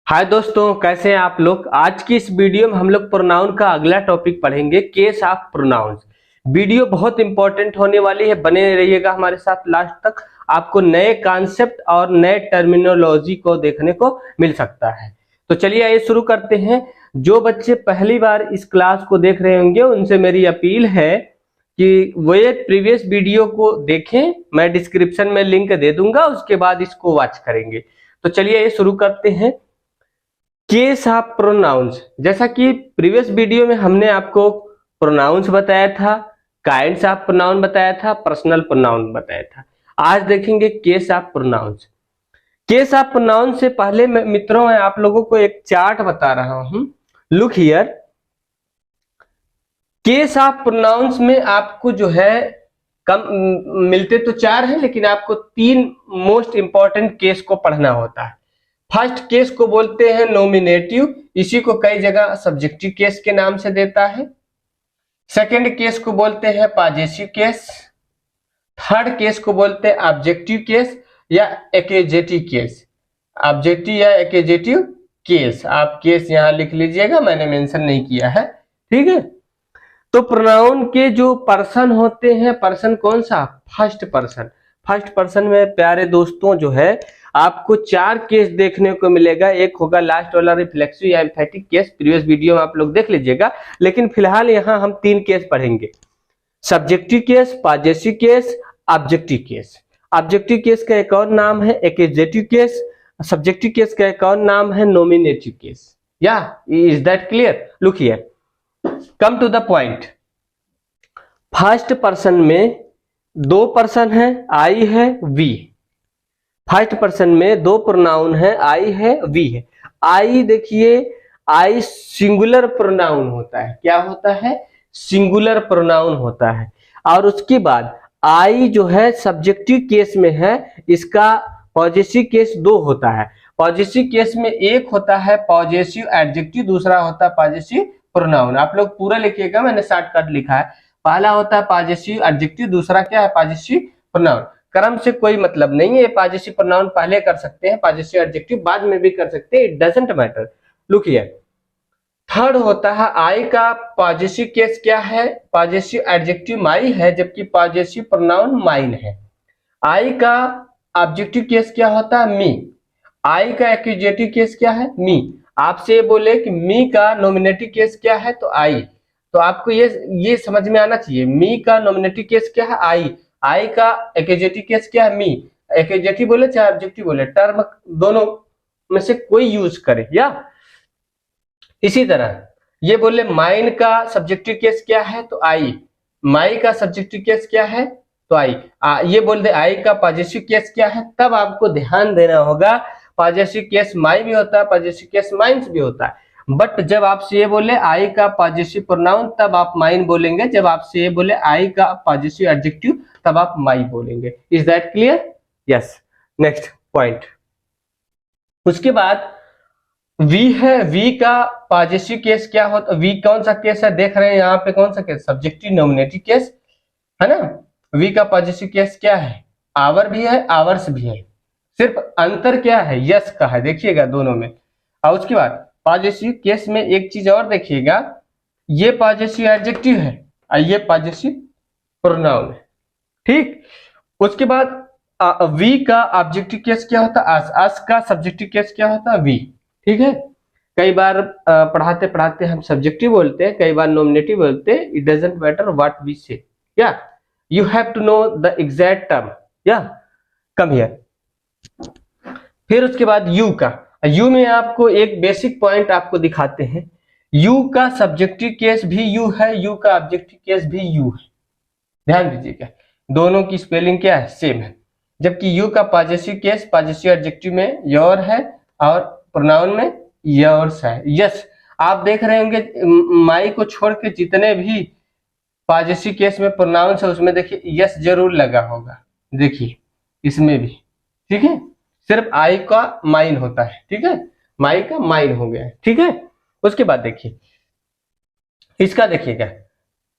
हाय दोस्तों, कैसे हैं आप लोग। आज की इस वीडियो में हम लोग प्रोनाउन का अगला टॉपिक पढ़ेंगे, केस ऑफ प्रोनाउंस। वीडियो बहुत इंपॉर्टेंट होने वाली है, बने रहिएगा हमारे साथ लास्ट तक। आपको नए कॉन्सेप्ट और नए टर्मिनोलॉजी को देखने को मिल सकता है। तो चलिए आइए शुरू करते हैं। जो बच्चे पहली बार इस क्लास को देख रहे होंगे उनसे मेरी अपील है कि वे प्रीवियस वीडियो को देखें। मैं डिस्क्रिप्शन में लिंक दे दूंगा, उसके बाद इसको वॉच करेंगे। तो चलिए ये शुरू करते हैं। केस ऑफ प्रोनाउंस, जैसा कि प्रीवियस वीडियो में हमने आपको प्रोनाउंस बताया था, काइंड्स ऑफ प्रोनाउन बताया था, पर्सनल प्रोनाउन बताया था। आज देखेंगे case of pronouns. Case of pronoun से पहले मित्रों मैं आप लोगों को एक चार्ट बता रहा हूं। Look here. Case of pronouns में आपको जो है कम मिलते तो चार हैं, लेकिन आपको तीन मोस्ट इंपॉर्टेंट केस को पढ़ना होता है। फर्स्ट केस को बोलते हैं नॉमिनेटिव, इसी को कई जगह सब्जेक्टिव केस के नाम से देता है। सेकंड केस को बोलते हैं पॉजेसिव केस। थर्ड केस को बोलते हैं ऑब्जेक्टिव केस या एक्यूजेटिव केस। ऑब्जेक्टिव या एक्यूजेटिव केस, आप केस यहां लिख लीजिएगा, मैंने मेंशन नहीं किया है, ठीक है। तो प्रोनाउन के जो पर्सन होते हैं, पर्सन कौन सा? First person. फर्स्ट पर्सन में प्यारे दोस्तों जो है आपको चार केस देखने को मिलेगा। एक होगा लास्ट वाला रिफ्लेक्सिव या एम्फैटिक केस, प्रीवियस वीडियो में आप लोग देख लीजिएगा, लेकिन फिलहाल यहाँ हम तीन केस पढ़ेंगे। Subjective case, possessive case, objective case. Objective case का एक और नाम है एक्यूजेटिव केस। सब्जेक्टिव केस का एक और नाम है nominative case. Yeah is that clear? Look here, come to the point. First person में दो पर्सन है, आई है, वी। फर्स्ट पर्सन में दो प्रोनाउन है, आई है, वी है। आई देखिए, आई सिंगुलर प्रोनाउन होता है। क्या होता है? सिंगुलर प्रोनाउन होता है। और उसके बाद आई जो है सब्जेक्टिव केस में है, इसका पॉजेसिव केस दो होता है। पॉजेसिव केस में एक होता है पॉजेसिव एडजेक्टिव, दूसरा होता है पॉजेसिव प्रोनाउन। आप लोग पूरा लिखिएगा, मैंने शॉर्टकट लिखा है। पहला होता है पॉजेसिव एडजेक्टिव, दूसरा क्या है? Possessive pronoun. क्रम से कोई मतलब नहीं है, पॉजेसिव प्रोनाउन पहले कर सकते हैं, पॉजेसिव एडजेक्टिव बाद में भी कर सकते हैं, it doesn't matter. Look here, third होता है आई का पॉजेसिव केस क्या है? पॉजेसिव एडजेक्टिव माई है, जबकि पॉजेसिव प्रोनाउन माइन है। आई का ऑब्जेक्टिव केस क्या होता है? मी। आई का एक्यूजेटिव केस क्या है? मी। आपसे ये बोले कि मी का नॉमिनेटिव केस क्या है? तो आई। तो आपको ये समझ में आना चाहिए, मी का नॉमिनेटिव केस क्या है? आई। आई का एक्यूजेटिव केस क्या है? मी। एक्यूजेटिव बोले चाहे ऑब्जेक्टिव बोले, टर्म दोनों में से कोई यूज करे। या इसी तरह ये बोले माइन का सब्जेक्टिव केस क्या है? तो आई। माई का सब्जेक्टिव केस क्या है? तो आई। ये बोल दे आई का पॉजेसिव केस क्या है, तब आपको ध्यान देना होगा। पॉजेसिव केस माई भी होता है, पॉजेसिव केस माइन्स भी होता है। बट जब आपसे ये बोले आई का पॉजेसिव प्रोनाउन, तब आप माइन बोलेंगे। जब आपसे ये बोले आई का पॉजेसिव एडजेक्टिव, तब आप माई बोलेंगे। Is that clear? Yes. Next point, उसके बाद वी है। वी का पॉजेसिव केस क्या होता? वी कौन सा केस है? देख रहे हैं यहाँ पे, कौन सा केस? सब्जेक्टिव नॉमिनेटिव केस है ना। वी का पॉजेसिव केस क्या है? आवर भी है, आवर्स भी है। सिर्फ अंतर क्या है? यस का है, देखिएगा दोनों में। और उसके बाद पॉजेसिव केस में एक चीज और देखिएगा, ये पॉजेसिव एडजेक्टिव है और ये पॉजेसिव प्रोनाउन है, ठीक। उसके बाद वी का ऑब्जेक्टिव केस क्या होता है? अस। अस का सब्जेक्टिव केस क्या होता है? वी, ठीक है। कई बार पढ़ाते पढ़ाते हम सब्जेक्टिव बोलते हैं, कई बार नॉमिनेटिव बोलते हैं, it doesn't matter what we say. Yeah you have to know the exact term. Yeah come here. फिर उसके बाद यू का। यू में आपको एक बेसिक पॉइंट आपको दिखाते हैं। यू का सब्जेक्टिव केस भी यू है, यू का ऑब्जेक्टिव केस भी यू है। ध्यान दीजिएगा, दोनों की स्पेलिंग क्या है? सेम है। जबकि यू का पॉजेसिव केस पॉजेसिव एडजेक्टिव में योर है और प्रोनाउन में योर्स है। यस, आप देख रहे होंगे माई को छोड़ के जितने भी पॉजेसिव केस में प्रोनाउंस है उसमें देखिए यस जरूर लगा होगा। देखिए इसमें भी, ठीक है। सिर्फ आई का माइन होता है, ठीक है। माई का माइन हो गया, ठीक है। उसके बाद देखिए इसका, देखिएगा।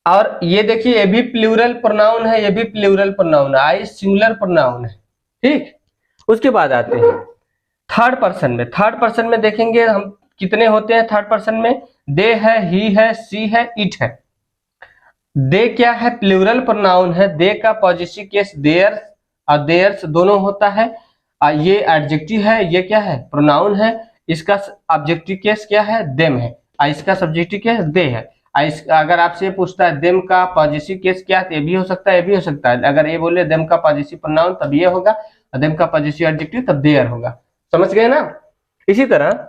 और ये देखिए, ये भी प्लूरल प्रोनाउन है, ये भी प्लूरल प्रोनाउन है। आई सिंगुलर प्रोनाउन है, ठीक। उसके बाद आते हैं थर्ड पर्सन में देखेंगे हम कितने होते हैं थर्ड पर्सन में, दे है, ही है, सी है, इट है। दे क्या है, प्लूरल प्रोनाउन है, दे का पॉजिटिव केस देयर और देयर्स दोनों होता है। ये एडजेक्टिव है, ये क्या है, प्रोनाउन है, इसका ऑब्जेक्टिव केस क्या है, देम है, इसका सब्जेक्टिव केस दे है। अगर आपसे पूछता है देम का पॉजिटिव केस क्या है, ये भी हो सकता है, ये भी हो सकता है। अगर ये बोले देम का पॉजिटिव प्रोनाउन तब ये होगा, और देम का पॉजिटिव एडजेक्टिव तब देयर होगा। समझ गए ना। इसी तरह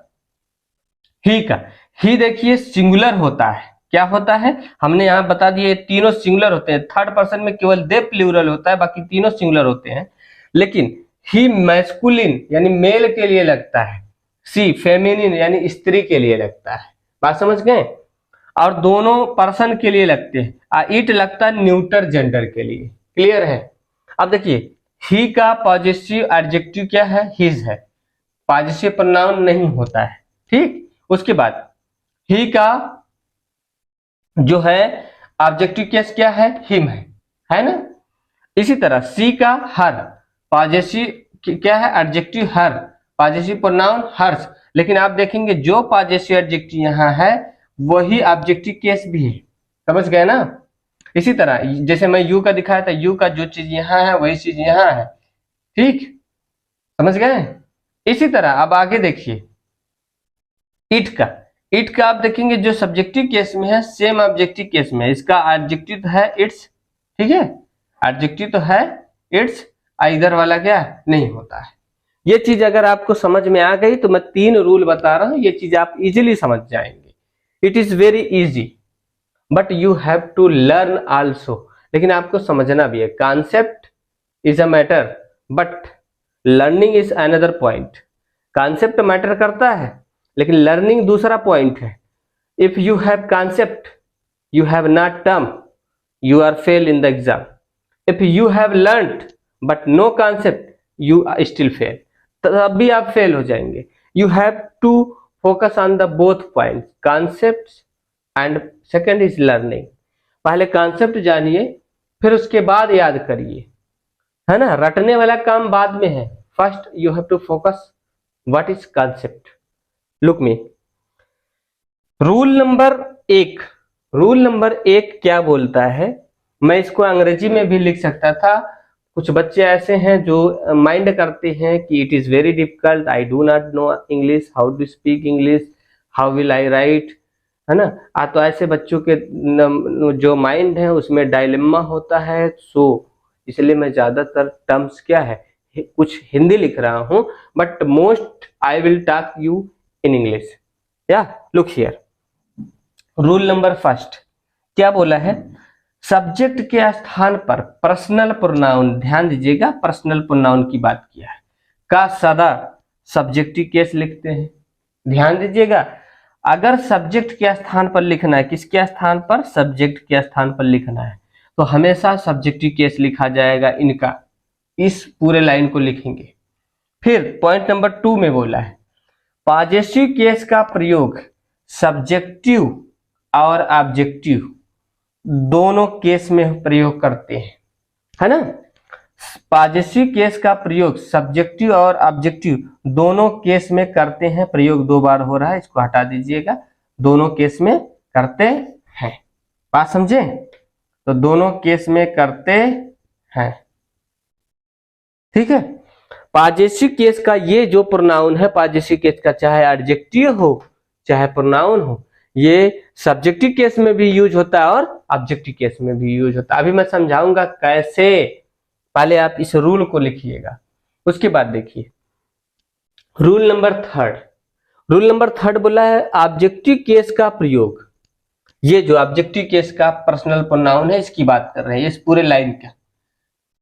ही का, ही देखिए सिंगुलर होता है, क्या होता है, हमने यहाँ बता दिए तीनों सिंगुलर होते हैं। थर्ड पर्सन में केवल दे प्लूरल होता है, बाकी तीनों सिंगुलर होते हैं। लेकिन ही मैस्कुलिन यानी मेल के लिए लगता है, सी फेमिनिन यानी स्त्री के लिए लगता है। बात समझ गए। और दोनों पर्सन के लिए लगते हैं, इट लगता है न्यूटर जेंडर के लिए। क्लियर है। अब देखिए ही का पॉजिटिव एडजेक्टिव क्या है, हिज है, पॉजिटिव प्रोनाउन नहीं होता है। ठीक। उसके बाद ही का जो है ऑब्जेक्टिव केस क्या है, हिम है ना। इसी तरह सी का हर, पॉजिटिव क्या है, एडजेक्टिव हर, पॉजिटिव प्रोनाउन हर्स। लेकिन आप देखेंगे जो पॉजिटिव एडजेक्टिव यहाँ है वही ऑब्जेक्टिव केस भी है। समझ गए ना। इसी तरह जैसे मैं यू का दिखाया था, यू का जो चीज यहाँ है वही चीज यहाँ है। ठीक, समझ गए। इसी तरह अब आगे देखिए इट का, इट का आप देखेंगे जो सब्जेक्टिव केस में है सेम ऑब्जेक्टिव केस में है। इसका एडजेक्टिव तो है इट्स, ठीक है, एडजेक्टिव तो है इट्स, इधर वाला क्या नहीं होता है। ये चीज अगर आपको समझ में आ गई तो मैं 3 रूल बता रहा हूं, ये चीज आप इजीली समझ जाएंगे। It is very easy but you have to learn also. लेकिन आपको समझना भी है। Concept is a matter but learning is another point. Concept matter करता है लेकिन लर्निंग दूसरा पॉइंट है। If you have concept you have not term, you are fail in the exam. If you have learned but no concept you still fail, तब भी आप fail हो जाएंगे। You have to focus on the both point, concept and second is learning. पहले concept जानिए फिर उसके बाद याद करिए, है ना। रटने वाला काम बाद में है। First you have to focus what is concept. Look me, rule number 1, rule number 1 क्या बोलता है, मैं इसको अंग्रेजी में भी लिख सकता था। कुछ बच्चे ऐसे हैं जो माइंड करते हैं कि it is very difficult, I do not know English, how to speak English, how will I write, है ना। तो ऐसे बच्चों के जो माइंड है उसमें डायलेमा होता है। सो इसलिए मैं ज्यादातर टर्म्स क्या है कुछ हिंदी लिख रहा हूं, but most I will talk you in English. या लुक हियर, रूल नंबर 1 क्या बोला है, सब्जेक्ट के स्थान पर पर्सनल प्रोनाउन, ध्यान दीजिएगा पर्सनल प्रोनाउन की बात किया है, का सदा सब्जेक्टिव केस लिखते हैं। ध्यान दीजिएगा, अगर सब्जेक्ट के स्थान पर लिखना है, किसके स्थान पर, सब्जेक्ट के स्थान पर लिखना है, तो हमेशा सब्जेक्टिव केस लिखा जाएगा इनका। इस पूरे लाइन को लिखेंगे। फिर पॉइंट नंबर 2 में बोला है पॉजेसिव केस का प्रयोग सब्जेक्टिव और ऑब्जेक्टिव दोनों केस में प्रयोग करते हैं, है ना। पॉजेसिव केस का प्रयोग सब्जेक्टिव और ऑब्जेक्टिव दोनों केस में करते हैं। प्रयोग 2 बार हो रहा है, इसको हटा दीजिएगा। दोनों केस में करते हैं, बात समझे। तो दोनों केस में करते हैं, ठीक है। पॉजेसिव केस का ये जो प्रोनाउन है, पॉजेसिव केस का चाहे एडजेक्टिव हो चाहे प्रोनाउन हो, ये सब्जेक्टिव केस में भी यूज होता है और ऑब्जेक्टिव केस में भी यूज होता है। अभी मैं समझाऊंगा कैसे, पहले आप इस रूल को लिखिएगा। उसके बाद देखिए रूल नंबर 3, रूल नंबर 3 बोला है ऑब्जेक्टिव केस का प्रयोग। ये जो ऑब्जेक्टिव केस का पर्सनल प्रोनाउन है इसकी बात कर रहे हैं। इस पूरे लाइन का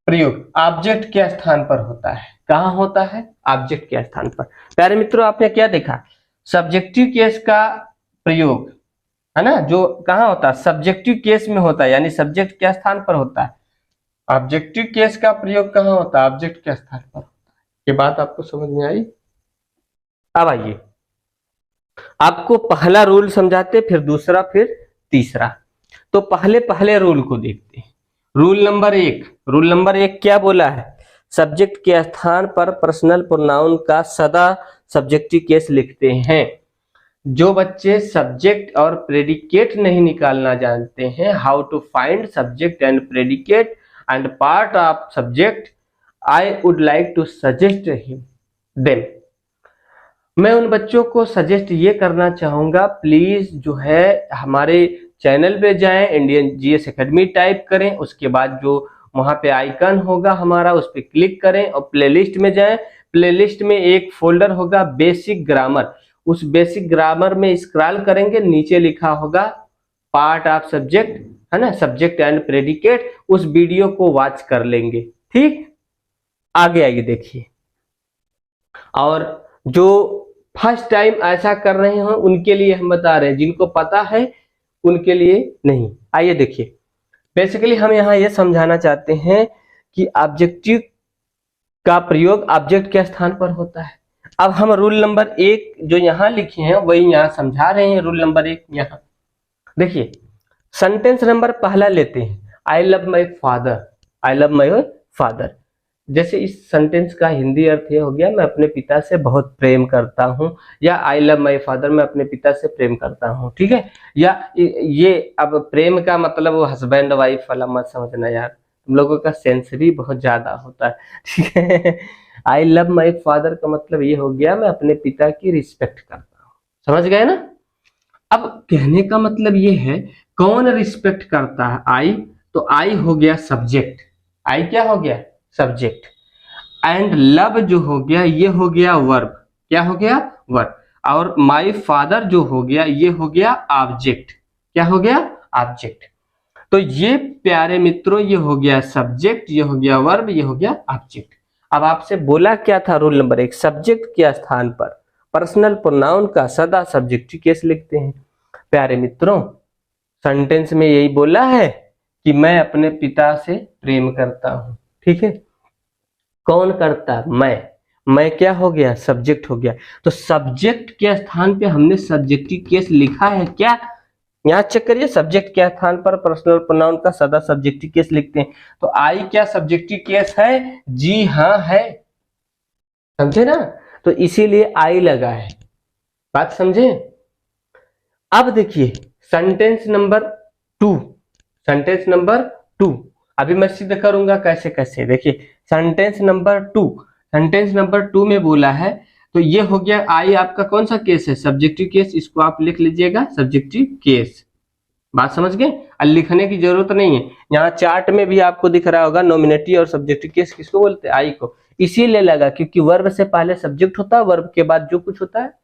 प्रयोग ऑब्जेक्ट के स्थान पर होता है। कहां होता है, ऑब्जेक्ट के स्थान पर। प्यारे मित्रों आपने क्या देखा, सब्जेक्टिव केस का प्रयोग, है ना, जो कहां होता है, सब्जेक्टिव केस में होता है, यानी सब्जेक्ट के स्थान पर होता है। ऑब्जेक्टिव केस का प्रयोग कहां होता है, ऑब्जेक्ट के स्थान पर होता है। ये बात आपको समझ में आई। अब आइए आपको पहला रूल समझाते, फिर दूसरा, फिर तीसरा। तो पहले रूल को देखते हैं। रूल नंबर 1, रूल नंबर 1 क्या बोला है, सब्जेक्ट के स्थान पर पर्सनल प्रोनाउन का सदा सब्जेक्टिव केस लिखते हैं। जो बच्चे सब्जेक्ट और प्रेडिकेट नहीं निकालना जानते हैं, how to find subject and predicate and part of subject, I would like to suggest them. मैं उन बच्चों को सजेस्ट ये करना चाहूंगा, प्लीज जो है हमारे चैनल पे जाएं, इंडियन जीएस एकेडमी टाइप करें, उसके बाद जो वहां पे आइकन होगा हमारा उस पर क्लिक करें और प्लेलिस्ट में जाएं। प्लेलिस्ट में एक फोल्डर होगा बेसिक ग्रामर, उस बेसिक ग्रामर में स्क्रॉल करेंगे, नीचे लिखा होगा पार्ट ऑफ सब्जेक्ट, है ना, सब्जेक्ट एंड प्रेडिकेट, उस वीडियो को वॉच कर लेंगे। ठीक, आगे आइए देखिए। और जो फर्स्ट टाइम ऐसा कर रहे हैं उनके लिए हम बता रहे हैं, जिनको पता है उनके लिए नहीं। आइए देखिए, बेसिकली हम यहाँ ये समझाना चाहते हैं कि ऑब्जेक्टिव का प्रयोग ऑब्जेक्ट के स्थान पर होता है। अब हम रूल नंबर 1 जो यहाँ लिखे हैं वही यहाँ समझा रहे हैं। रूल नंबर 1 यहाँ देखिए, सेंटेंस नंबर पहला लेते हैं, I love my father, I love my father. जैसे इस सेंटेंस का हिंदी अर्थ ये हो गया, मैं अपने पिता से बहुत प्रेम करता हूं, या आई लव माई फादर, मैं अपने पिता से प्रेम करता हूं। ठीक है, या ये अब प्रेम का मतलब वो हस्बैंड वाइफ वाला मत समझना यार, तुम लोगों का सेंस भी बहुत ज्यादा होता है। ठीक है, आई लव माई फादर का मतलब ये हो गया, मैं अपने पिता की रिस्पेक्ट करता हूँ। समझ गए ना? अब कहने का मतलब ये है कौन रिस्पेक्ट करता है, आई, तो आई हो गया सब्जेक्ट, आई क्या हो गया, सब्जेक्ट, एंड लव जो हो गया ये हो गया वर्ब, क्या हो गया, वर्ब, और माय फादर जो हो गया ये हो गया ऑब्जेक्ट, क्या हो गया, ऑब्जेक्ट। तो ये प्यारे मित्रों ये हो गया सब्जेक्ट, ये हो गया वर्ब, ये हो गया ऑब्जेक्ट। अब आपसे बोला क्या था रूल नंबर 1, सब्जेक्ट के स्थान पर पर्सनल प्रोनाउन का सदा सब्जेक्टिव केस लिखते हैं। प्यारे मित्रों, सेंटेंस में यही बोला है कि मैं अपने पिता से प्रेम करता हूं। ठीक है, कौन करता, मैं क्या हो गया, सब्जेक्ट हो गया। तो सब्जेक्ट के स्थान पे हमने सब्जेक्टिव केस लिखा है क्या, यहाँ चेक करिए, सब्जेक्ट के स्थान पर पर्सनल प्रोनाउन का सदा सब्जेक्टिव केस लिखते हैं। तो आई क्या सब्जेक्टिव केस है, जी हाँ है, समझे ना, तो इसीलिए आई लगा है, बात समझे। अब देखिए सेंटेंस नंबर 2, सेंटेंस नंबर 2 अभी मैं सिद्ध करूंगा कैसे कैसे। देखिए सेंटेंस नंबर 2, सेंटेंस नंबर 2 में बोला है, तो ये हो गया आई आपका कौन सा केस है, सब्जेक्टिव केस, इसको आप लिख लीजिएगा सब्जेक्टिव केस। बात समझ गए, और लिखने की जरूरत नहीं है, यहाँ चार्ट में भी आपको दिख रहा होगा नॉमिनेटिव और सब्जेक्टिव केस किसको बोलते हैं, आई को। इसीलिए लगा क्योंकि वर्ब से पहले सब्जेक्ट होता है, वर्ब के बाद जो कुछ होता है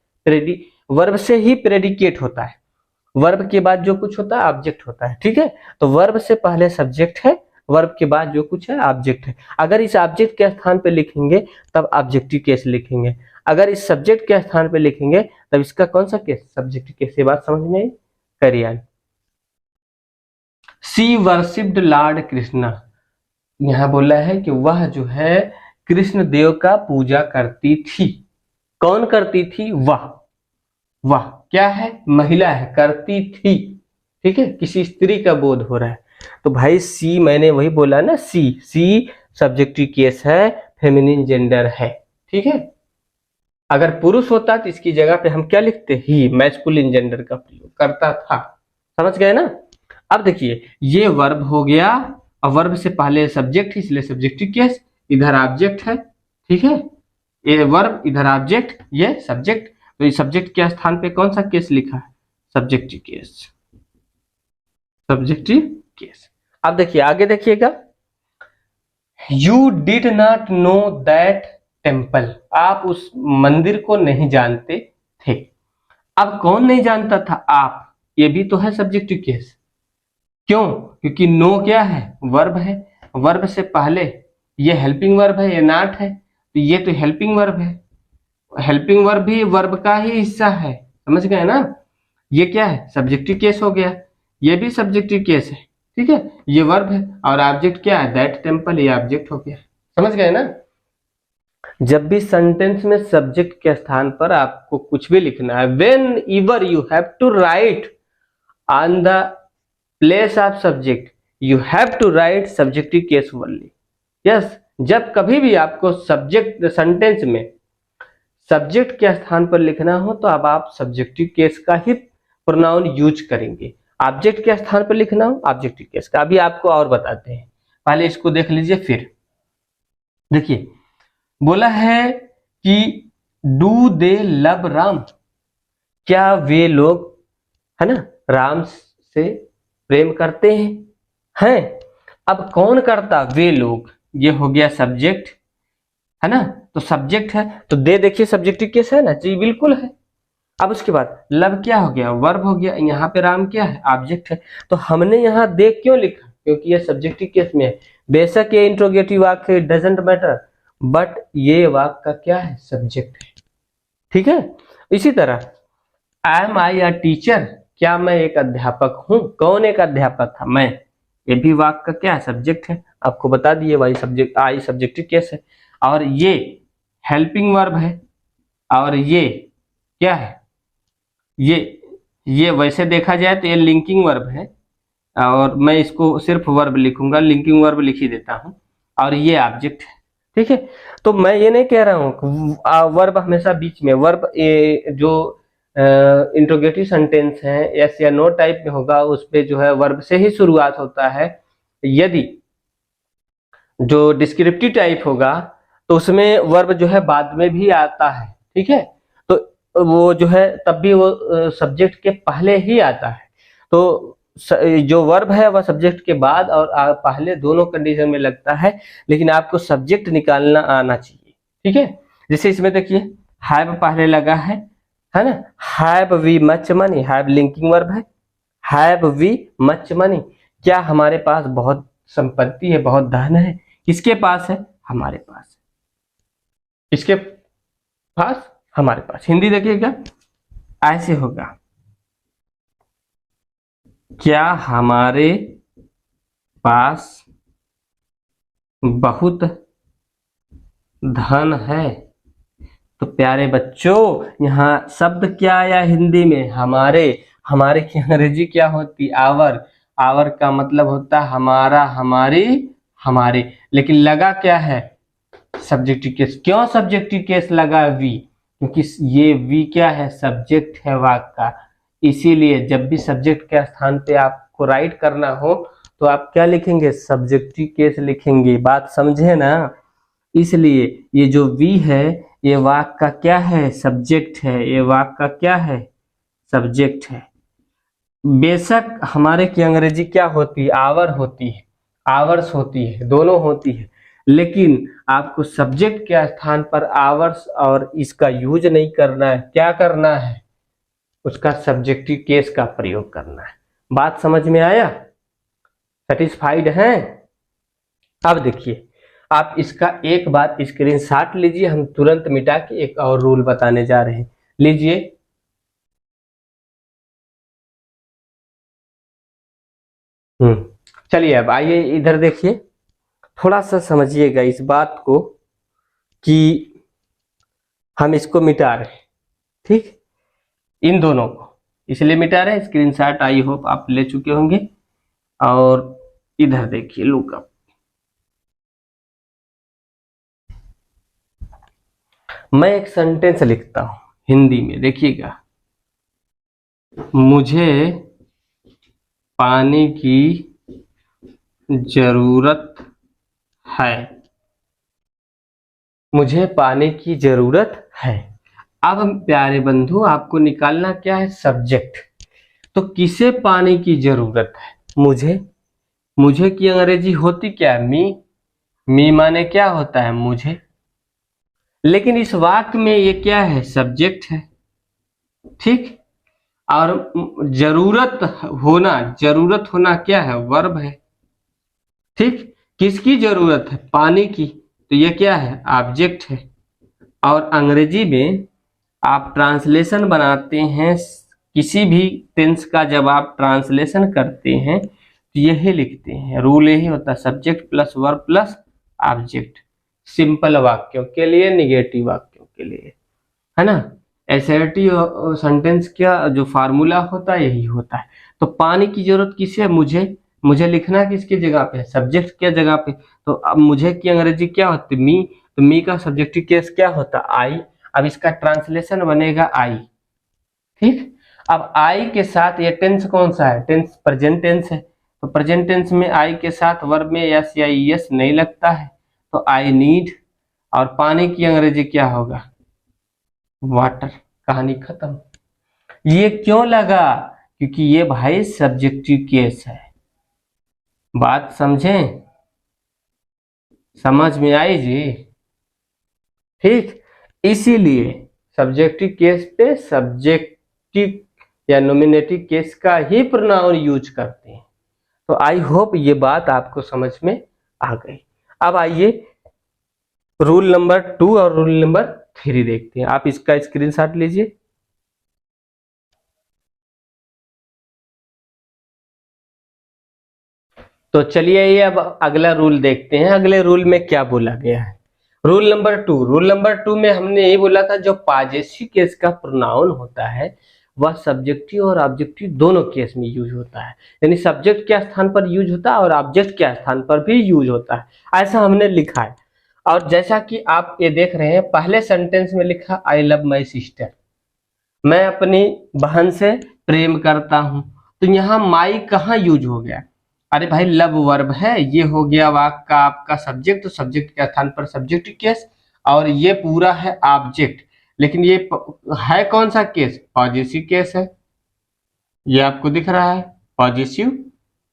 वर्ब से ही प्रेडिकेट होता है, वर्ब के बाद जो कुछ होता है ऑब्जेक्ट होता है। ठीक है, तो वर्ब से पहले सब्जेक्ट है, वर्ब के बाद जो कुछ है ऑब्जेक्ट है। अगर इस ऑब्जेक्ट के स्थान पे लिखेंगे तब ऑब्जेक्टिव केस लिखेंगे, अगर इस सब्जेक्ट के स्थान पे लिखेंगे तब इसका कौन सा केस, सब्जेक्टिव केस। ये बात समझ में आई, करिए। सी वर्शिप्ड लॉर्ड कृष्णा, यहाँ बोला है कि वह जो है कृष्ण देव का पूजा करती थी। कौन करती थी, वह, वह क्या है, महिला है, करती थी। ठीक है, किसी स्त्री का बोध हो रहा है, तो भाई सी मैंने वही बोला ना, सी सब्जेक्टिव केस है, फेमिनिन जेंडर है। ठीक है, अगर पुरुष होता तो इसकी जगह पे हम क्या लिखते, ही, मैस्कुलिन जेंडर का प्रयोग करता था। समझ गए ना? अब देखिए ये वर्ब हो गया, और वर्ब से पहले सब्जेक्ट, इसलिए सब्जेक्टिव केस, इधर ऑब्जेक्ट है। ठीक है, ये वर्ब, इधर ऑब्जेक्ट, ये सब्जेक्ट, तो इस सब्जेक्ट के स्थान पे कौन सा केस लिखा है, सब्जेक्टिव केस, सब्जेक्टिव केस। अब देखिए आगे देखिएगा, you did not know that temple, आप उस मंदिर को नहीं जानते थे। अब कौन नहीं जानता था, आप, ये भी तो है सब्जेक्टिव केस। क्यों, क्योंकि नो क्या है, वर्ब है, वर्ब से पहले ये हेल्पिंग वर्ब है, ये नॉट है, तो ये तो हेल्पिंग वर्ब है, हेल्पिंग वर्ब भी वर्ब का ही हिस्सा है। समझ गए ना, ये क्या है, सब्जेक्टिव केस हो गया, ये भी सब्जेक्टिव केस है। ठीक है, ये वर्ब है और ऑब्जेक्ट क्या है, दैट टेम्पल, ये ऑब्जेक्ट हो गया। समझ गए ना? जब भी सेंटेंस में सब्जेक्ट के स्थान पर आपको कुछ भी लिखना है, whenever you have to write on the place of subject, you have to write subjective case only. Yes, जब कभी भी आपको सब्जेक्ट सेंटेंस में सब्जेक्ट के स्थान पर लिखना हो तो अब आप सब्जेक्टिव केस का ही प्रोनाउन यूज करेंगे। ऑब्जेक्ट के स्थान पर लिखना हो ऑब्जेक्टिव केस का। अभी आपको और बताते हैं, पहले इसको देख लीजिए। फिर देखिए, बोला है कि डू दे लव राम, क्या वे लोग, है ना, राम से प्रेम करते हैं। अब कौन करता, वे लोग, ये हो गया सब्जेक्ट, है ना, तो सब्जेक्ट है तो दे, देखिए सब्जेक्टिव केस है ना जी, बिल्कुल है। अब उसके बाद लव क्या हो गया, वर्ब हो गया। यहाँ पे राम क्या है, ऑब्जेक्ट है। तो हमने यहाँ दे क्यों लिखा, क्योंकि ये सब्जेक्टिव केस में है। बेशक ये इंट्रोगेटिव वाक्य डजंट मैटर, बट ये वाक्य का क्या है, सब्जेक्ट है। ठीक है। इसी तरह एम आई अ टीचर, क्या मैं एक अध्यापक हूं, कौन एक अध्यापक था, मैं, ये भी वाक्य का क्या है, सब्जेक्ट है। आपको बता दिए भाई, सब्जेक्ट आई सब्जेक्टिव केस है। और ये हेल्पिंग वर्ब है, और ये क्या है, ये वैसे देखा जाए तो ये लिंकिंग वर्ब है, और मैं इसको सिर्फ वर्ब लिखूंगा, लिंकिंग वर्ब लिख ही देता हूं, और ये ऑब्जेक्ट है। ठीक है। तो मैं ये नहीं कह रहा हूं वर्ब हमेशा बीच में, वर्ब जो इंट्रोगेटिव सेंटेंस है यस या नो टाइप में होगा, उस पे जो है वर्ब से ही शुरुआत होता है। यदि जो डिस्क्रिप्टिव टाइप होगा तो उसमें वर्ब जो है बाद में भी आता है। ठीक है। तो वो जो है तब भी वो सब्जेक्ट के पहले ही आता है। तो जो वर्ब है वह सब्जेक्ट के बाद और पहले दोनों कंडीशन में लगता है, लेकिन आपको सब्जेक्ट निकालना आना चाहिए। ठीक है। जैसे इसमें देखिए, हैव पहले लगा है ना, have we much money, have linking verb है, हैव वी मच मनी, क्या हमारे पास बहुत संपत्ति है, बहुत धन है। किसके पास है, हमारे पास। किसके पास, हमारे पास। हिंदी देखिएगा, ऐसे होगा, क्या हमारे पास बहुत धन है। तो प्यारे बच्चों, यहाँ शब्द क्या आया हिंदी में, हमारे। हमारे की अंग्रेजी क्या होती, आवर। आवर का मतलब होता है हमारा, हमारी, हमारे। लेकिन लगा क्या है, सब्जेक्टिव केस। क्यों सब्जेक्टिव केस लगा, वी, क्योंकि ये वी क्या है, सब्जेक्ट है वाक्य का। इसीलिए जब भी सब्जेक्ट के स्थान पे आपको राइट करना हो तो आप क्या लिखेंगे, सब्जेक्टिव केस लिखेंगे। बात समझे ना। इसलिए ये जो वी है ये वाक्य का क्या है, सब्जेक्ट है। ये वाक्य का क्या है, सब्जेक्ट है। बेशक हमारे की अंग्रेजी क्या होती है, आवर होती है, आवर्स होती है, दोनों होती है, लेकिन आपको सब्जेक्ट के स्थान पर आवर्स और इसका यूज नहीं करना है। क्या करना है, उसका सब्जेक्टिव केस का प्रयोग करना है। बात समझ में आया, सेटिस्फाइड हैं। अब देखिए, आप इसका एक बार स्क्रीनशॉट लीजिए, हम तुरंत मिटा के एक और रूल बताने जा रहे हैं। लीजिए, चलिए अब आइए इधर देखिए, थोड़ा सा समझिएगा इस बात को कि हम इसको मिटा रहे हैं। ठीक, इन दोनों को इसलिए मिटा रहे हैं। स्क्रीनशॉट आई होप आप ले चुके होंगे। और इधर देखिए, लुकअप, मैं एक सेंटेंस लिखता हूं हिंदी में, देखिएगा। मुझे पानी की जरूरत है, मुझे पानी की जरूरत है। अब प्यारे बंधु, आपको निकालना क्या है, सब्जेक्ट। तो किसे पानी की जरूरत है, मुझे। मुझे की अंग्रेजी होती क्या है, मी। मी माने क्या होता है, मुझे। लेकिन इस वाक्य में ये क्या है, सब्जेक्ट है। ठीक। और जरूरत होना, जरूरत होना क्या है, वर्ब है। ठीक। किसकी जरूरत है, पानी की, तो ये क्या है, ऑब्जेक्ट है। और अंग्रेजी में आप ट्रांसलेशन बनाते हैं, किसी भी टेंस का जब आप ट्रांसलेशन करते हैं तो यही लिखते हैं, रूल यही होता है, subject plus verb plus object. Simple वाक्यों के लिए, निगेटिव वाक्यों के लिए, है ना। असर्टिव सेंटेंस का जो फार्मूला होता है यही होता है। तो पानी की जरूरत किसे है, मुझे। मुझे लिखना किसकी जगह पे है, सब्जेक्ट क्या जगह पे। तो अब मुझे की अंग्रेजी क्या होती है, मी, तो मी का सब्जेक्टिव केस क्या होता है, आई। अब इसका ट्रांसलेशन बनेगा आई, ठीक। अब आई के साथ ये टेंस कौन सा है, टेंस प्रेजेंट टेंस है, तो प्रेजेंट टेंस में आई के साथ वर्ब में एस या ईएस नहीं लगता है, तो आई नीड। और पानी की अंग्रेजी क्या होगा, वाटर, कहानी खत्म। ये क्यों लगा, क्योंकि ये भाई सब्जेक्टिव केस है। बात समझें, समझ में आई जी, ठीक। इसीलिए सब्जेक्टिव केस पे सब्जेक्टिव या नॉमिनेटिव केस का ही प्रोनाउन यूज करते हैं। तो आई होप ये बात आपको समझ में आ गई। अब आइए रूल नंबर 2 और रूल नंबर 3 देखते हैं। आप इसका स्क्रीनशॉट लीजिए। तो चलिए ये अब अगला रूल देखते हैं, अगले रूल में क्या बोला गया है। रूल नंबर 2, रूल नंबर 2 में हमने ये बोला था जो पॉजेसिव केस का प्रोनाउन होता है वह सब्जेक्टिव और ऑब्जेक्टिव दोनों केस में यूज होता है, यानी सब्जेक्ट के स्थान पर यूज होता है और ऑब्जेक्ट के स्थान पर भी यूज होता है, ऐसा हमने लिखा है। और जैसा कि आप ये देख रहे हैं, पहले सेंटेंस में लिखा आई लव माई सिस्टर, मैं अपनी बहन से प्रेम करता हूं, तो यहाँ माई कहाँ यूज हो गया, अरे भाई लव वर्ब है, ये हो गया वाक्य का आपका सब्जेक्ट, तो सब्जेक्ट के स्थान पर सब्जेक्टिव केस, और ये पूरा है ऑब्जेक्ट। लेकिन ये है कौन सा केस, पॉजेसिव केस है, ये आपको दिख रहा है पॉजेसिव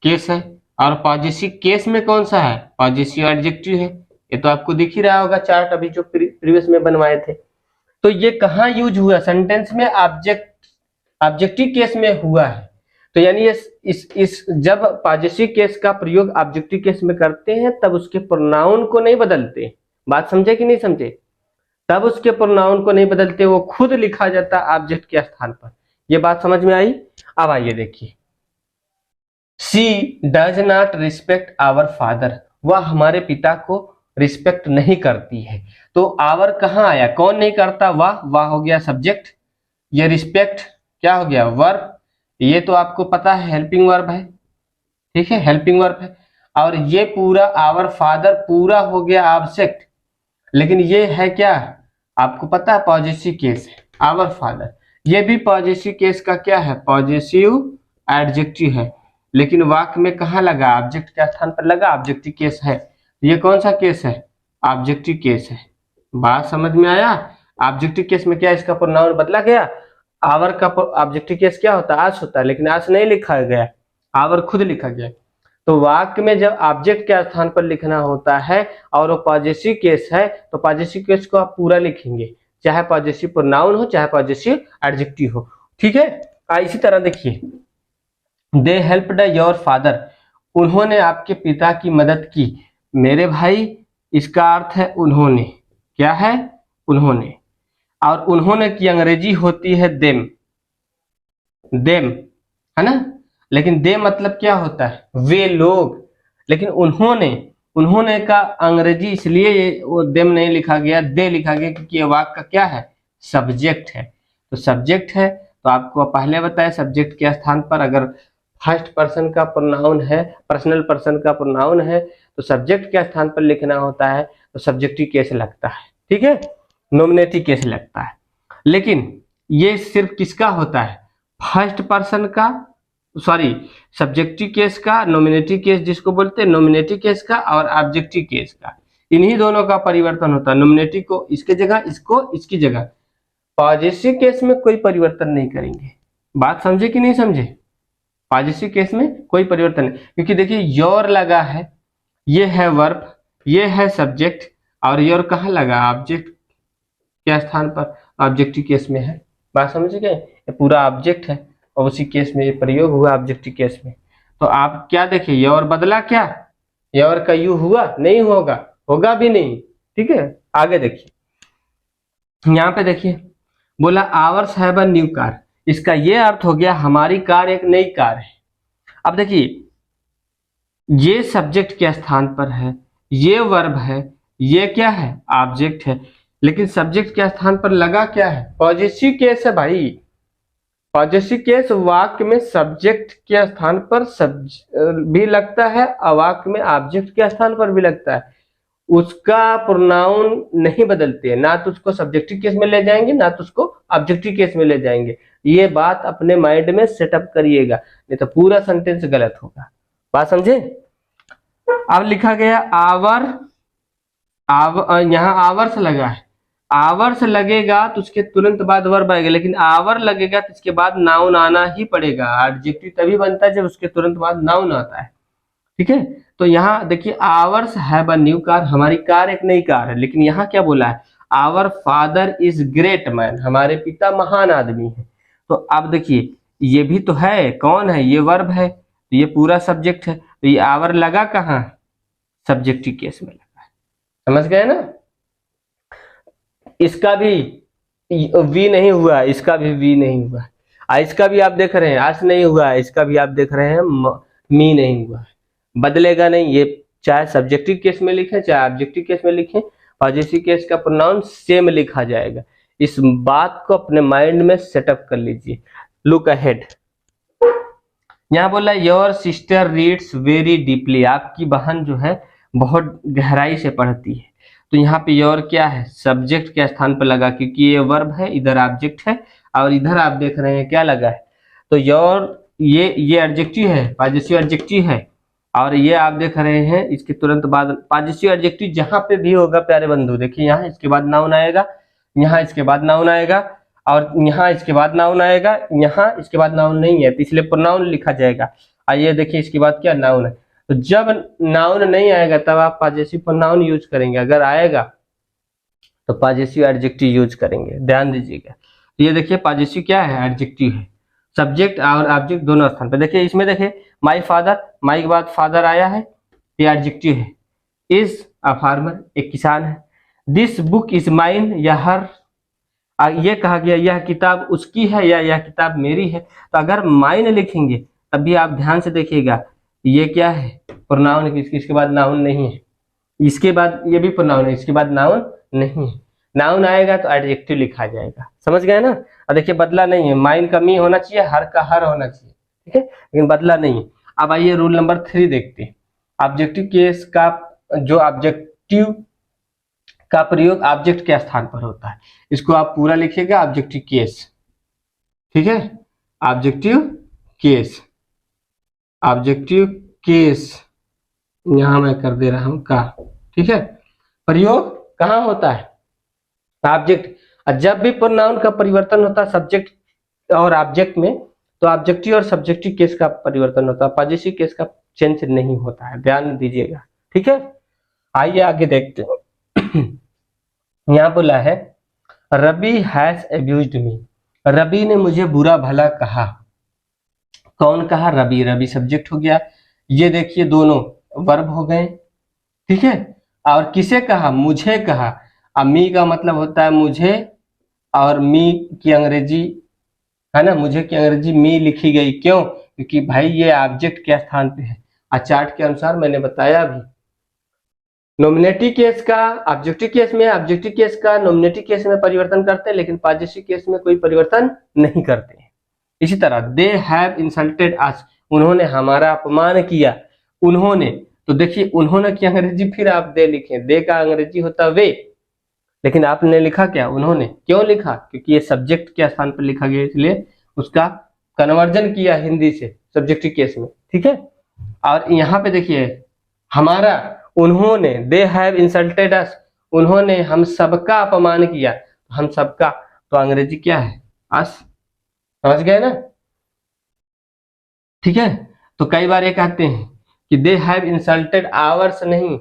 केस है। और पॉजेसिव केस में कौन सा है, पॉजेसिव एडजेक्टिव है, ये तो आपको दिख ही रहा होगा चार्ट अभी जो प्रीवियस में बनवाए थे। तो ये कहाँ यूज हुआ, सेंटेंस में ऑब्जेक्टिव केस में हुआ है। तो यानी इस जब पॉजेसिव केस का प्रयोग ऑब्जेक्टिव केस में करते हैं तब उसके प्रोनाउन को नहीं बदलते, बात समझे कि नहीं समझे, तब उसके प्रोनाउन को नहीं बदलते, वो खुद लिखा जाता ऑब्जेक्ट के स्थान पर। ये बात समझ में आई। अब आइए देखिए, she does not respect our father, वह हमारे पिता को रिस्पेक्ट नहीं करती है। तो आवर कहाँ आया, कौन नहीं करता, वाह हो गया सब्जेक्ट, ये रिस्पेक्ट क्या हो गया वर्ब, ये तो आपको पता है हेल्पिंग वर्ब है, ठीक है हेल्पिंग वर्ब है। और ये पूरा आवर फादर पूरा हो गया ऑब्जेक्ट, लेकिन ये है क्या आपको पता है पॉजेसिव केस है आवर फादर, ये भी पॉजेसिव केस का क्या है, पॉजेसिव एडजेक्टिव है, लेकिन वाक्य में कहाँ लगा, ऑब्जेक्ट के स्थान पर लगा, ऑब्जेक्टिव केस है। ये कौन सा केस है, ऑब्जेक्टिव केस है। बात समझ में आया, ऑब्जेक्टिव केस में क्या इसका प्रोनाउन बदला गया, आवर का ऑब्जेक्टिव केस क्या होता है, आस होता है, लेकिन आस नहीं लिखा गया, आवर खुद लिखा गया। तो वाक्य में जब ऑब्जेक्ट के स्थान पर लिखना होता है और वो पॉजेसिव केस है, तो पॉजेसिव केस को आप पूरा लिखेंगे, चाहे पॉजेसिव प्रोनाउन हो चाहे पॉजेसिव एडजेक्टिव हो, ठीक है। इसी तरह देखिए, दे हेल्प्ड योर फादर, उन्होंने आपके पिता की मदद की, मेरे भाई इसका अर्थ है उन्होंने, क्या है उन्होंने, और उन्होंने की अंग्रेजी होती है देम, देम है ना, लेकिन दे मतलब क्या होता है, वे लोग, लेकिन उन्होंने का अंग्रेजी इसलिए वो देम नहीं लिखा गया, दे लिखा गया, क्योंकि ये वाक्य का क्या है, सब्जेक्ट है। तो सब्जेक्ट है तो आपको पहले बताया सब्जेक्ट के स्थान पर अगर फर्स्ट पर्सन का प्रोनाउन है, पर्सनल पर्सन का प्रोनाउन है, तो सब्जेक्ट के स्थान पर लिखना होता है, तो सब्जेक्टिव केस लगता है, ठीक है, नॉमिनेटिव केस लगता है। लेकिन ये सिर्फ किसका होता है, फर्स्ट पर्सन का, सॉरी सब्जेक्टिव केस का, नॉमिनेटिव केस जिसको बोलते हैं नॉमिनेटिव केस का, और ऑब्जेक्टिव केस का, इन्हीं दोनों का परिवर्तन होता है, नॉमिनेटिव को इसके जगह, इसको इसकी जगह। पॉजेसिव केस में कोई परिवर्तन नहीं करेंगे, बात समझे कि नहीं समझे, पॉजेसिव केस में कोई परिवर्तन नहीं, क्योंकि देखिए योर लगा है, ये है वर्ब, ये है सब्जेक्ट, और योर कहाँ लगा, ऑब्जेक्ट के स्थान पर, ऑब्जेक्टिव केस में है, बात समझ गए, ये पूरा ऑब्जेक्ट है और उसी केस में ये प्रयोग हुआ ऑब्जेक्टिव केस में। तो आप क्या देखिए, योर बदला क्या, योर का यू हुआ नहीं, होगा, होगा भी नहीं, ठीक है। आगे देखिए, यहाँ पे देखिए बोला hours have a new car, इसका ये अर्थ हो गया हमारी कार एक नई कार है। अब देखिए ये सब्जेक्ट के स्थान पर है, ये वर्ब है, ये क्या है ऑब्जेक्ट है, लेकिन सब्जेक्ट के स्थान पर लगा क्या है, पॉजेसिव केस है भाई, पॉजेसिव केस वाक्य में सब्जेक्ट के स्थान पर भी लगता है और वाक्य में ऑब्जेक्ट के स्थान पर भी लगता है। उसका प्रोनाउन नहीं बदलते हैं, ना तो उसको सब्जेक्टिव केस में ले जाएंगे ना तो उसको ऑब्जेक्टिव केस में ले जाएंगे। ये बात अपने माइंड में सेटअप करिएगा, नहीं तो पूरा सेंटेंस गलत होगा। बात समझे? अब लिखा गया आवर, यहाँ आवर्स लगा है, आवर्स लगेगा तो उसके तुरंत बाद वर्ब आएगा, लेकिन आवर लगेगा तो इसके बाद नाउन आना ही पड़ेगा। एडजेक्टिव तभी बनता है जब उसके तुरंत बाद नाउन आता है। ठीक है, तो यहाँ देखिए ours have a new car, हमारी कार एक नई कार है, लेकिन यहाँ क्या बोला है, our father is great man, हमारे पिता महान आदमी है। तो अब देखिए ये भी तो है, कौन है, ये वर्ब है, तो ये पूरा सब्जेक्ट है, तो ये आवर लगा कहाँ, सब्जेक्टिव केस में लगा है। समझ गए ना? इसका भी वी नहीं हुआ, इसका भी वी नहीं हुआ, इसका भी आप देख रहे हैं आस नहीं हुआ, इसका भी आप देख रहे हैं मी नहीं हुआ है, बदलेगा नहीं। ये चाहे सब्जेक्टिव केस में लिखे चाहे ऑब्जेक्टिव केस में लिखे, पॉजेसिव केस का प्रोनाउन सेम लिखा जाएगा। इस बात को अपने माइंड में सेटअप कर लीजिए। लुक अहेड, यहाँ बोला your sister reads very deeply, आपकी बहन जो है बहुत गहराई से पढ़ती है। तो यहाँ पे योर क्या है, सब्जेक्ट के स्थान पर लगा, क्योंकि ये वर्ब है, इधर ऑब्जेक्ट है, और इधर आप देख रहे हैं क्या लगा है, तो योर ये एडजेक्टिव है, पॉजेसिव एडजेक्टिव है, और ये आप देख रहे हैं इसके तुरंत बाद पॉजेसिव एडजेक्टिव जहां पे भी होगा प्यारे बंधु, देखिए यहाँ इसके बाद नाउन आएगा, यहाँ इसके बाद नाउन आएगा, और यहाँ इसके बाद नाउन आएगा, यहाँ इसके बाद नाउन नहीं है तो इसलिए प्रोनाउन लिखा जाएगा। आइए देखिए इसके बाद क्या नाउन है, तो जब नाउन नहीं आएगा तब आप पॉजेसिव प्रोनाउन यूज करेंगे, अगर आएगा तो पॉजेसिव एडजेक्टिव यूज करेंगे, ध्यान दीजिएगा। ये देखिए पॉजेसिव क्या है, एडजेक्टिव है, सब्जेक्ट और ऑब्जेक्ट दोनों स्थान पे। देखिए इसमें देखिए माई फादर, माई के बाद फादर आया है, ये एडजेक्टिव है। इज अ फार्मर, एक किसान है। दिस बुक इज माइन, यह हर, ये कहा गया यह किताब उसकी है या यह किताब मेरी है। तो अगर माइन लिखेंगे तब भी आप ध्यान से देखिएगा, ये क्या है, प्रोनाउन है, इसके बाद नाउन नहीं है, इसके बाद ये भी प्रोनाउन है, इसके बाद नाउन नहीं है। नाउन आएगा तो एडजेक्टिव लिखा जाएगा, समझ गए ना? और देखिए बदला नहीं है, माइन का मी होना चाहिए, हर का हर होना चाहिए, ठीक है, लेकिन बदला नहीं है। अब आइए रूल नंबर 3 देखते हैं। ऑब्जेक्टिव केस का जो ऑब्जेक्टिव का प्रयोग ऑब्जेक्ट के स्थान पर होता है, इसको आप पूरा लिखिएगा, ऑब्जेक्टिव केस, ठीक है, ऑब्जेक्टिव केस, ऑब्जेक्टिव केस यहां मैं कर दे रहा हूं का, ठीक है। प्रयोग कहां होता है, ऑब्जेक्ट। जब भी प्रोनाउन का परिवर्तन होता है सब्जेक्ट और ऑब्जेक्ट में, तो ऑब्जेक्टिव और सब्जेक्टिव केस का परिवर्तन होता है, पॉजेसिव केस का चेंज नहीं होता है, ध्यान दीजिएगा, ठीक है। आइए आगे देखते हैं। यहाँ बोला है रवि हैज अब्यूज्ड मी, रवि ने मुझे बुरा भला कहा। कौन कहा, रवि, रवि सब्जेक्ट हो गया, ये देखिए दोनों वर्ब हो गए, ठीक है। और किसे कहा, मुझे कहा। अब मी का मतलब होता है मुझे, और मी की अंग्रेजी है ना, मुझे की अंग्रेजी मी लिखी गई, क्यों, क्योंकि भाई ये ऑब्जेक्ट के स्थान पे है। चार्ट के अनुसार मैंने बताया भी, नॉमिनेटिव केस का ऑब्जेक्टिव केस में, ऑब्जेक्टिव केस का नॉमिनेटिव केस में परिवर्तन करते हैं, लेकिन पॉजेसिव केस में कोई परिवर्तन नहीं करते हैं। इसी तरह दे हैव इंसल्टेड अस, उन्होंने हमारा अपमान किया। उन्होंने, तो देखिए उन्होंने की अंग्रेजी फिर आप दे लिखे, दे का अंग्रेजी होता वे, लेकिन आपने लिखा क्या, उन्होंने। क्यों लिखा, क्योंकि ये सब्जेक्ट के स्थान पर लिखा गया, इसलिए उसका कन्वर्जन किया हिंदी से सब्जेक्टिव केस में, ठीक है। और यहाँ पे देखिए हमारा, उन्होंने, दे हैव इंसल्टेड अस, उन्होंने हम सबका अपमान किया। हम सबका, तो अंग्रेजी क्या है, अस, समझ गए ना, ठीक है। तो कई बार ये कहते हैं कि दे हैव इंसल्टेड आवर्स, नहीं,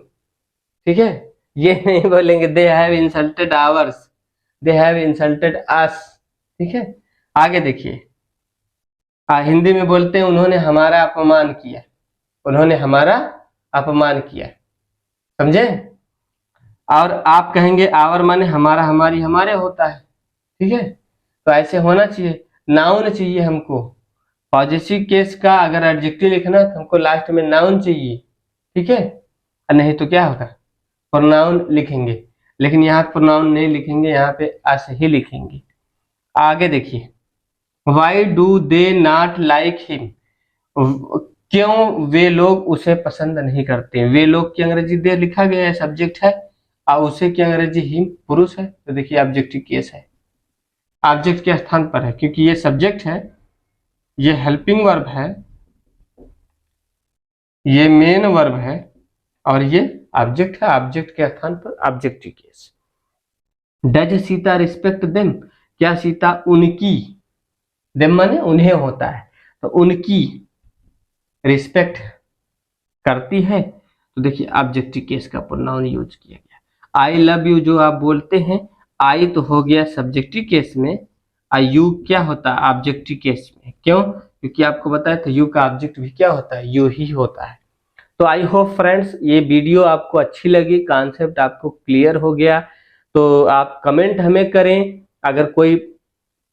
ठीक है, ये नहीं बोलेंगे they have insulted ours, they have insulted us, ठीक है। आगे देखिए, हिंदी में बोलते हैं उन्होंने हमारा अपमान किया, उन्होंने हमारा अपमान किया, समझे। और आप कहेंगे आवर माने हमारा, हमारी, हमारे होता है, ठीक है। तो ऐसे होना चाहिए, नाउन चाहिए हमको। पॉजेसिव केस का अगर एडजेक्टिव लिखना है तो हमको लास्ट में नाउन चाहिए, ठीक है, नहीं तो क्या होगा, प्रोनाउन लिखेंगे, लेकिन यहाँ प्रोनाउन नहीं लिखेंगे, यहाँ पे अस ही लिखेंगे। आगे देखिए, why do they not like him, क्यों वे लोग उसे पसंद नहीं करते। वे लोग की अंग्रेजी दे लिखा गया है, सब्जेक्ट है, और उसे की अंग्रेजी हिम पुरुष है, तो देखिए ऑब्जेक्टिव केस है, ऑब्जेक्ट के स्थान पर है, क्योंकि ये सब्जेक्ट है, ये हेल्पिंग वर्ब है, ये मेन वर्ब है, और ये ऑब्जेक्ट है, ऑब्जेक्ट के स्थान पर objective case. Does Sita respect them, क्या सीता उनकी, देम माने उन्हें होता है, तो उनकी रिस्पेक्ट करती है, तो देखिए ऑब्जेक्टिव केस का प्रोनाउन यूज किया गया। आई लव यू जो आप बोलते हैं, आई तो हो गया सब्जेक्टिव केस में, और यू क्या होता है ऑब्जेक्टिव केस में, क्यों, क्योंकि आपको बताया था यू का ऑब्जेक्ट भी क्या होता है, यू ही होता है। तो आई होप फ्रेंड्स ये वीडियो आपको अच्छी लगी, कॉन्सेप्ट आपको क्लियर हो गया, तो आप कमेंट हमें करें, अगर कोई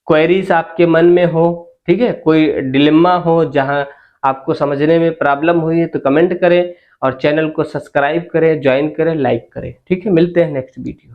क्वेरीज आपके मन में हो, ठीक है, कोई डिलेमा हो जहां आपको समझने में प्रॉब्लम हुई है, तो कमेंट करें, और चैनल को सब्सक्राइब करें, ज्वाइन करें, लाइक करें, ठीक है। मिलते हैं नेक्स्ट वीडियो।